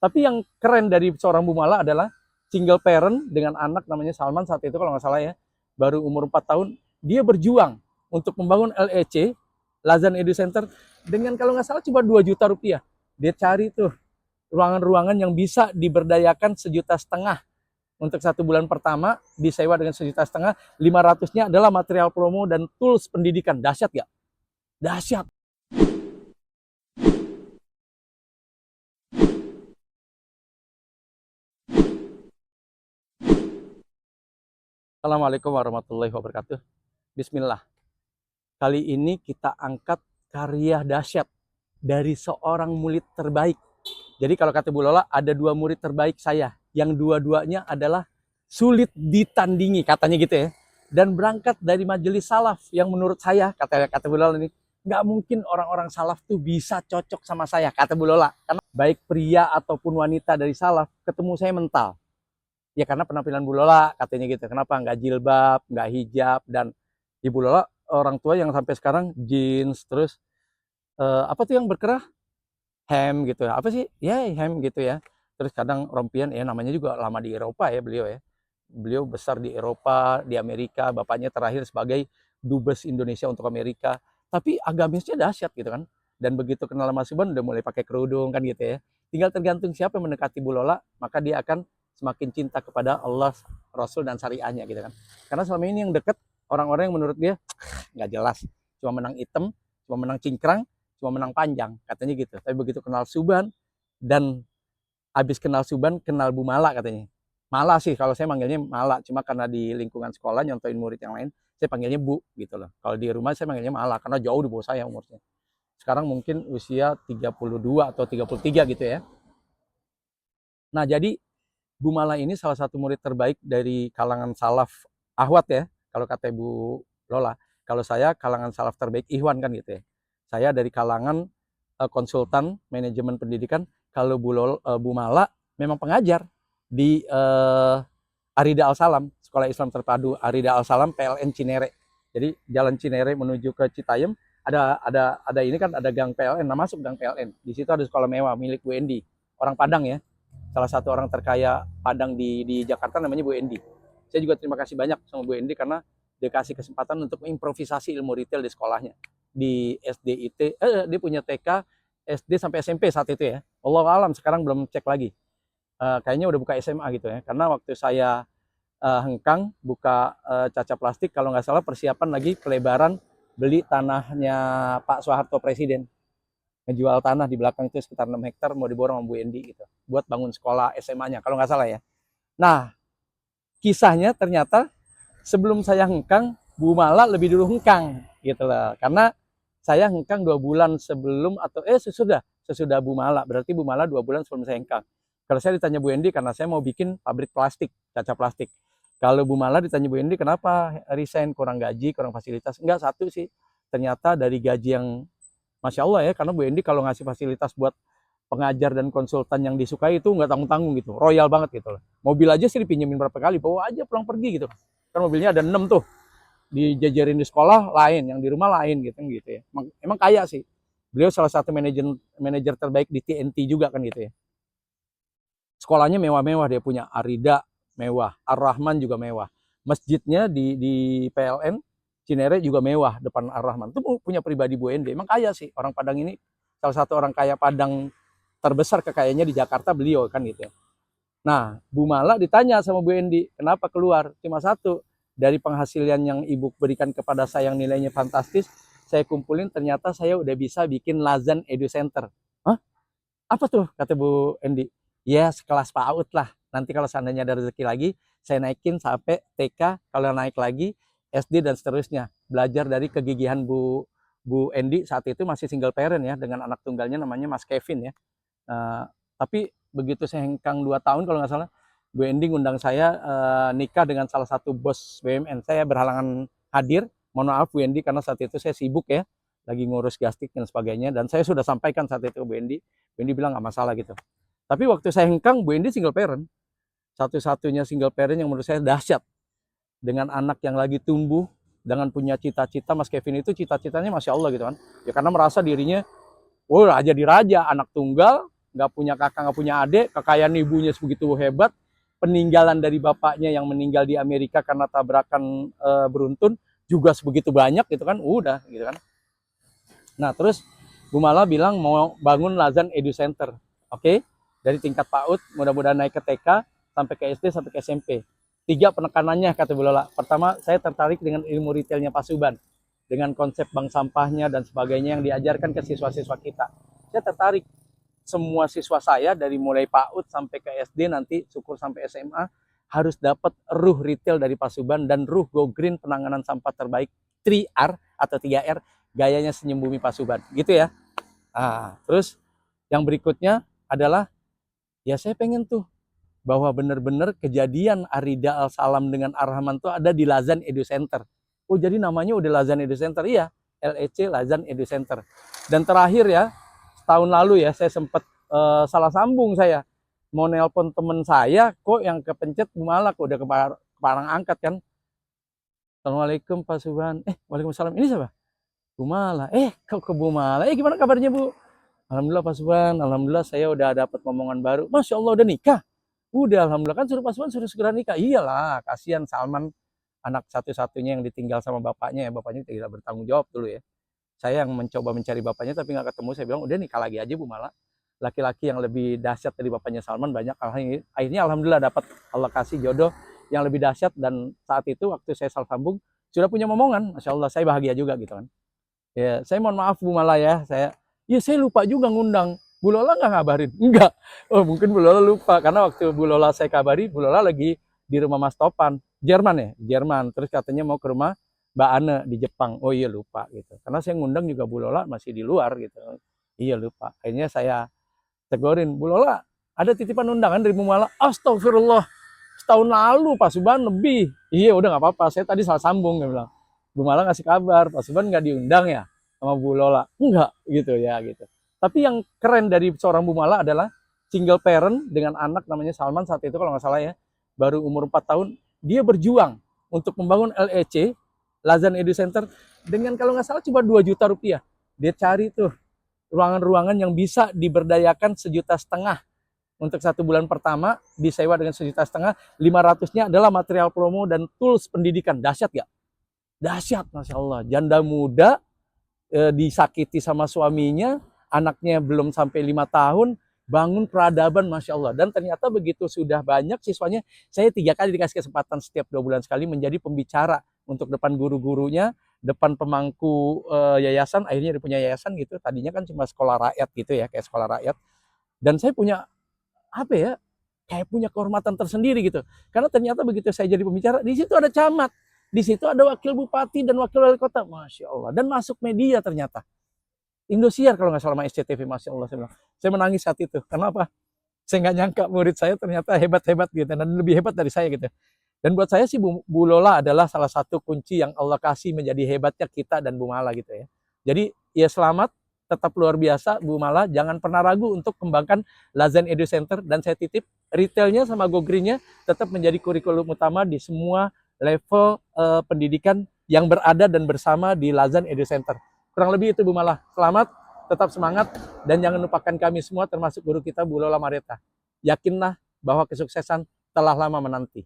Tapi yang keren dari seorang Bu Mala adalah single parent dengan anak namanya Salman saat itu kalau nggak salah ya, baru umur 4 tahun, dia berjuang untuk membangun LEC, Lazan Edu Center, dengan kalau nggak salah cuma 2 juta rupiah. Dia cari tuh ruangan-ruangan yang bisa diberdayakan 1,5 juta untuk 1 bulan pertama, disewa dengan 1,5 juta, 500-nya adalah material promo dan tools pendidikan. Dahsyat gak? Dahsyat. Assalamualaikum warahmatullahi wabarakatuh. Bismillah. Kali ini kita angkat karya dahsyat dari seorang murid terbaik. Jadi kalau kata Bu Lola, ada 2 murid terbaik saya, yang dua-duanya adalah sulit ditandingi, katanya gitu ya. Dan berangkat dari majelis salaf, yang menurut saya, kata Bu Lola ini, nggak mungkin orang-orang salaf tuh bisa cocok sama saya, kata Bu Lola. Karena baik pria ataupun wanita dari salaf, ketemu saya mental. Ya karena penampilan Bu Lola, katanya gitu. Kenapa nggak jilbab, nggak hijab, dan Ibu Lola orang tua yang sampai sekarang jeans, terus apa tuh yang berkerah? Hem gitu ya, apa sih ya, hem gitu ya, terus kadang rompian ya, namanya juga lama di Eropa ya beliau ya, beliau besar di Eropa, di Amerika, bapaknya terakhir sebagai dubes Indonesia untuk Amerika, tapi agamisnya dahsyat gitu kan. Dan begitu kenal sama Subhan udah mulai pakai kerudung kan gitu ya. Tinggal tergantung siapa yang mendekati Bu Lola, maka dia akan semakin cinta kepada Allah, Rasul, dan syariahnya gitu kan. Karena selama ini yang deket orang-orang yang menurut dia nggak jelas, cuma menang item, cuma menang cingkrang, cuma menang panjang, katanya gitu. Tapi begitu kenal Subhan, dan habis kenal Subhan, kenal Bu Mala katanya. Mala sih, kalau saya manggilnya Mala, cuma karena di lingkungan sekolah nyontoin murid yang lain, saya panggilnya Bu gitu loh. Kalau di rumah saya manggilnya Mala, karena jauh di bawah saya umurnya. Sekarang mungkin usia 32 atau 33 gitu ya. Nah jadi Bu Mala ini salah satu murid terbaik dari kalangan salaf Ahwat ya, kalau kata Bu Lola. Kalau saya kalangan salaf terbaik Ikhwan kan gitu ya. Saya dari kalangan konsultan manajemen pendidikan. Kalau Bu Mala memang pengajar di Arida Al Salam, Sekolah Islam Terpadu Arida Al Salam PLN Cinere. Jadi jalan Cinere menuju ke Citayam, ada ini kan, ada gang PLN. Nah, masuk gang PLN. Di situ ada sekolah mewah milik Bu Endi, orang Padang ya. Salah satu orang terkaya Padang di Jakarta, namanya Bu Endi. Saya juga terima kasih banyak sama Bu Endi karena dia kasih kesempatan untuk improvisasi ilmu retail di sekolahnya. Di SDIT, dia punya TK, SD sampai SMP saat itu ya. Allah alam, sekarang belum cek lagi. Kayaknya udah buka SMA gitu ya. Karena waktu saya hengkang buka Caca Plastik, kalau nggak salah persiapan lagi pelebaran beli tanahnya Pak Soeharto Presiden. Ngejual tanah di belakang itu sekitar 6 hektar mau diborong sama Bu Endi gitu, buat bangun sekolah SMA-nya kalau nggak salah ya. Nah, kisahnya ternyata sebelum saya hengkang, Bu Mala lebih dulu hengkang gitu loh. Karena saya hengkang 2 bulan sebelum atau sesudah Bu Mala. Berarti Bu Mala 2 bulan sebelum saya hengkang. Kalau saya ditanya Bu Endi, karena saya mau bikin pabrik plastik, Caca Plastik. Kalau Bu Mala ditanya Bu Endi, kenapa resign, kurang gaji, kurang fasilitas? Enggak, satu sih. Ternyata dari gaji yang Masya Allah ya, karena Bu Endi kalau ngasih fasilitas buat pengajar dan konsultan yang disukai itu nggak tanggung-tanggung gitu, royal banget gitu loh. Mobil aja sih dipinjemin berapa kali, bawa aja pulang pergi gitu. Kan mobilnya ada 6 tuh, dijajarin di sekolah lain, yang di rumah lain gitu ya. Emang kaya sih. Beliau salah satu manajer terbaik di TNT juga kan gitu ya. Sekolahnya mewah-mewah, dia punya Arida mewah, Ar-Rahman juga mewah. Masjidnya di PLN Cinere juga mewah, depan Ar-Rahman. Itu punya pribadi Bu Endi. Emang kaya sih, orang Padang ini salah satu orang kaya Padang terbesar, kekayaannya di Jakarta beliau kan gitu ya. Nah, Bu Mala ditanya sama Bu Endi, kenapa keluar? Cuma satu, dari penghasilan yang ibu berikan kepada saya yang nilainya fantastis, saya kumpulin, ternyata saya udah bisa bikin Lazan Edu Center. Hah? Apa tuh? Kata Bu Endi. Ya sekelas PAUD lah. Nanti kalau seandainya ada rezeki lagi, saya naikin sampai TK, kalau naik lagi SD dan seterusnya. Belajar dari kegigihan Bu Endi, saat itu masih single parent ya, dengan anak tunggalnya namanya Mas Kevin ya. Tapi begitu saya hengkang 2 tahun kalau nggak salah, Bu Endi ngundang saya nikah dengan salah satu bos BUMN. Saya berhalangan hadir, mohon maaf Bu Endi, karena saat itu saya sibuk ya, lagi ngurus gastik dan sebagainya, dan saya sudah sampaikan saat itu ke Bu Endi. Bu Endi bilang nggak masalah gitu. Tapi waktu saya hengkang, Bu Endi single parent, satu-satunya single parent yang menurut saya dahsyat, dengan anak yang lagi tumbuh, dengan punya cita-cita. Mas Kevin itu cita-citanya Masya Allah gitu kan, ya karena merasa dirinya, oh raja di raja, anak tunggal, nggak punya kakak, nggak punya adik, kekayaan ibunya sebegitu hebat, peninggalan dari bapaknya yang meninggal di Amerika karena tabrakan beruntun juga sebegitu banyak gitu kan, udah gitu kan. Nah terus Bu Mala bilang mau bangun Lazan Edu Center, oke? Dari tingkat PAUD, mudah-mudahan naik ke TK, sampai ke SD, sampai ke SMP. 3 penekanannya kata Bu Lola. Pertama, saya tertarik dengan ilmu retailnya Pasuban, dengan konsep bank sampahnya dan sebagainya yang diajarkan ke siswa-siswa kita. Saya tertarik. Semua siswa saya dari mulai PAUD sampai ke SD nanti, syukur sampai SMA, harus dapat ruh retail dari Pasuban dan ruh Go Green penanganan sampah terbaik 3R atau 3R, gayanya senyum bumi Pasuban. Gitu ya. Nah, terus yang berikutnya adalah, ya saya pengen tuh bahwa benar-benar kejadian Arida Al-Salam dengan Ar-Rahman tuh ada di Lazan Edu Center. Oh jadi namanya udah Lazan Edu Center? Iya, LEC Lazan Edu Center. Dan terakhir ya, tahun lalu ya saya sempat salah sambung saya. Mau nelpon temen saya, kok yang kepencet Bu Mala, kok udah ke Parang angkat kan. Assalamualaikum Pak Subhan. Waalaikumsalam. Ini siapa? Bu Mala. Kok ke Bu Mala? Gimana kabarnya Bu? Alhamdulillah Pak Subhan. Alhamdulillah saya udah dapat momongan baru. Masya Allah udah nikah? Udah, alhamdulillah. Kan suruh Pak Subhan suruh segera nikah. Iyalah, kasihan Salman, anak satu-satunya yang ditinggal sama bapaknya ya. Bapaknya tidak bertanggung jawab dulu ya. Saya yang mencoba mencari bapaknya tapi nggak ketemu. Saya bilang udah nikah lagi aja Bu Mala. Laki-laki yang lebih dahsyat dari bapaknya Salman banyak. Akhirnya alhamdulillah dapat, Allah kasih jodoh yang lebih dahsyat. Dan saat itu waktu saya salah sambung sudah punya momongan. Masya Allah saya bahagia juga gitu kan. Ya, saya mohon maaf Bu Mala ya. Saya lupa juga ngundang. Bu Lola nggak ngabarin? Enggak. Oh mungkin Bu Lola lupa. Karena waktu Bu Lola saya kabari, Bu Lola lagi di rumah Mas Topan. Jerman ya? Jerman. Terus katanya mau ke rumah Mbak Ane di Jepang. Oh iya lupa gitu. Karena saya ngundang juga Bu Lola masih di luar gitu. Iya lupa. Akhirnya saya tegurin. Bu Lola ada titipan undangan dari Bu Mala. Astagfirullah. Setahun lalu Pak Subhan lebih. Iya udah nggak apa-apa. Saya tadi salah sambung. Dia bilang. Bu Mala ngasih kabar. Pak Subhan nggak diundang ya sama Bu Lola. Enggak gitu ya gitu. Tapi yang keren dari seorang Bu Mala adalah single parent dengan anak namanya Salman saat itu kalau nggak salah ya, baru umur 4 tahun, dia berjuang untuk membangun LEC, Lazan Edu Center, dengan kalau nggak salah cuma 2 juta rupiah. Dia cari tuh ruangan-ruangan yang bisa diberdayakan 1,5 juta. Untuk 1 bulan pertama disewa dengan 1,5 juta, 500-nya adalah material promo dan tools pendidikan. Dahsyat gak? Dahsyat, Masya Allah. Janda muda, disakiti sama suaminya, anaknya belum sampai 5 tahun, bangun peradaban, Masya Allah. Dan ternyata begitu sudah banyak siswanya, saya 3 kali dikasih kesempatan setiap 2 bulan sekali menjadi pembicara untuk depan guru-gurunya, depan pemangku yayasan. Akhirnya dia punya yayasan gitu. Tadinya kan cuma sekolah rakyat gitu ya, kayak sekolah rakyat. Dan saya punya apa ya, kayak punya kehormatan tersendiri gitu. Karena ternyata begitu saya jadi pembicara, di situ ada camat, di situ ada wakil bupati dan wakil wali kota, Masya Allah. Dan masuk media ternyata. Indosiar kalau nggak salah sama SCTV, Masya Allah. Saya menangis saat itu. Kenapa? Saya nggak nyangka murid saya ternyata hebat-hebat gitu. Dan lebih hebat dari saya gitu. Dan buat saya sih Bu Lola adalah salah satu kunci yang Allah kasih menjadi hebatnya kita dan Bu Mala gitu ya. Jadi ya selamat, tetap luar biasa Bu Mala. Jangan pernah ragu untuk kembangkan Lazan Edu Center. Dan saya titip retailnya sama Go Green-nya tetap menjadi kurikulum utama di semua level pendidikan yang berada dan bersama di Lazan Edu Center. Kurang lebih itu Bu Mala. Selamat, tetap semangat, dan jangan lupakan kami semua termasuk guru kita Bu Lola Mareta. Yakinlah bahwa kesuksesan telah lama menanti.